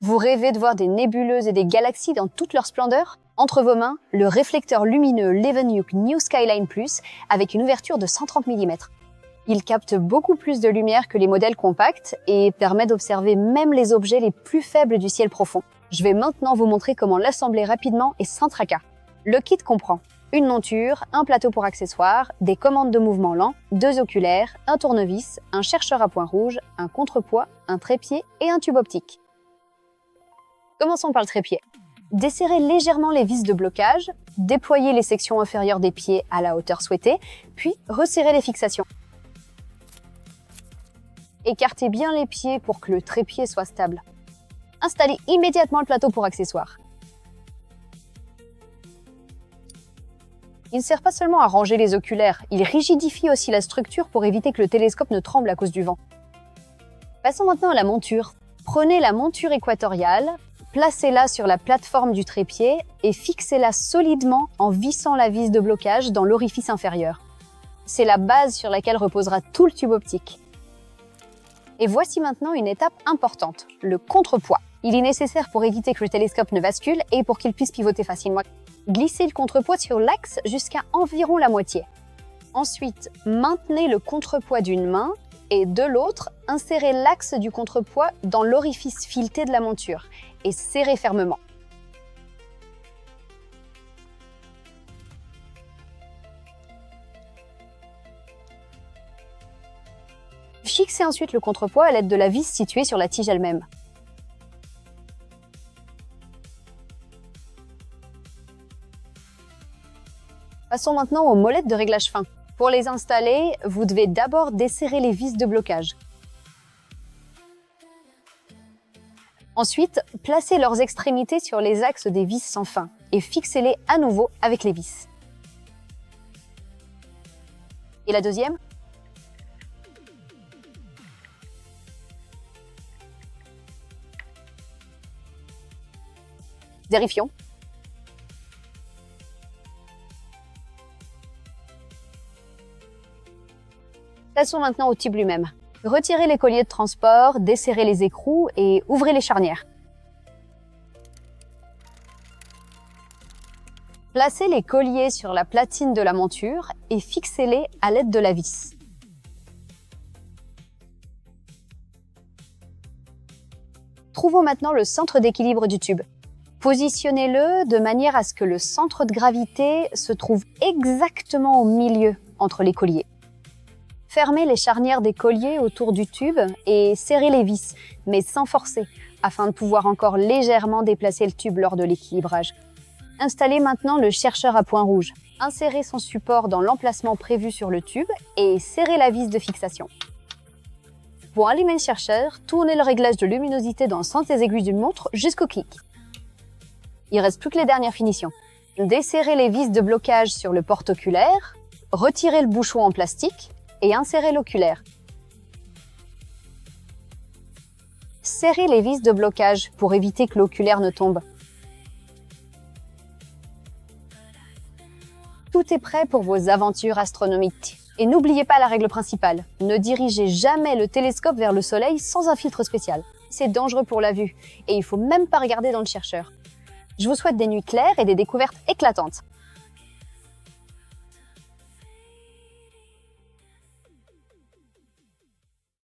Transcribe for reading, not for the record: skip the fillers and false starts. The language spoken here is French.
Vous rêvez de voir des nébuleuses et des galaxies dans toute leur splendeur? Entre vos mains, le réflecteur lumineux Leeuwenhoek New Skyline Plus avec une ouverture de 130 mm. Il capte beaucoup plus de lumière que les modèles compacts et permet d'observer même les objets les plus faibles du ciel profond. Je vais maintenant vous montrer comment l'assembler rapidement et sans tracas. Le kit comprend une monture, un plateau pour accessoires, des commandes de mouvement lent, 2 oculaires, un tournevis, un chercheur à points rouges, un contrepoids, un trépied et un tube optique. Commençons par le trépied. Desserrez légèrement les vis de blocage, déployez les sections inférieures des pieds à la hauteur souhaitée, puis resserrez les fixations. Écartez bien les pieds pour que le trépied soit stable. Installez immédiatement le plateau pour accessoires. Il ne sert pas seulement à ranger les oculaires, il rigidifie aussi la structure pour éviter que le télescope ne tremble à cause du vent. Passons maintenant à la monture. Prenez la monture équatoriale, placez-la sur la plateforme du trépied et fixez-la solidement en vissant la vis de blocage dans l'orifice inférieur. C'est la base sur laquelle reposera tout le tube optique. Et voici maintenant une étape importante, le contrepoids. Il est nécessaire pour éviter que le télescope ne bascule et pour qu'il puisse pivoter facilement. Glissez le contrepoids sur l'axe jusqu'à environ la moitié. Ensuite, maintenez le contrepoids d'une main et de l'autre, insérez l'axe du contrepoids dans l'orifice fileté de la monture et serrez fermement. Fixez ensuite le contrepoids à l'aide de la vis située sur la tige elle-même. Passons maintenant aux molettes de réglage fin. Pour les installer, vous devez d'abord desserrer les vis de blocage. Ensuite, placez leurs extrémités sur les axes des vis sans fin et fixez-les à nouveau avec les vis. Et la deuxième? Vérifions. Passons maintenant au tube lui-même. Retirez les colliers de transport, desserrez les écrous et ouvrez les charnières. Placez les colliers sur la platine de la monture et fixez-les à l'aide de la vis. Trouvons maintenant le centre d'équilibre du tube. Positionnez-le de manière à ce que le centre de gravité se trouve exactement au milieu entre les colliers. Fermez les charnières des colliers autour du tube et serrez les vis, mais sans forcer, afin de pouvoir encore légèrement déplacer le tube lors de l'équilibrage. Installez maintenant le chercheur à points rouges. Insérez son support dans l'emplacement prévu sur le tube et serrez la vis de fixation. Pour allumer le chercheur, tournez le réglage de luminosité dans le sens des aiguilles d'une montre jusqu'au clic. Il reste plus que les dernières finitions. Desserrez les vis de blocage sur le porte-oculaire, retirez le bouchon en plastique et insérez l'oculaire. Serrez les vis de blocage pour éviter que l'oculaire ne tombe. Tout est prêt pour vos aventures astronomiques. Et n'oubliez pas la règle principale, ne dirigez jamais le télescope vers le Soleil sans un filtre spécial. C'est dangereux pour la vue et il ne faut même pas regarder dans le chercheur. Je vous souhaite des nuits claires et des découvertes éclatantes.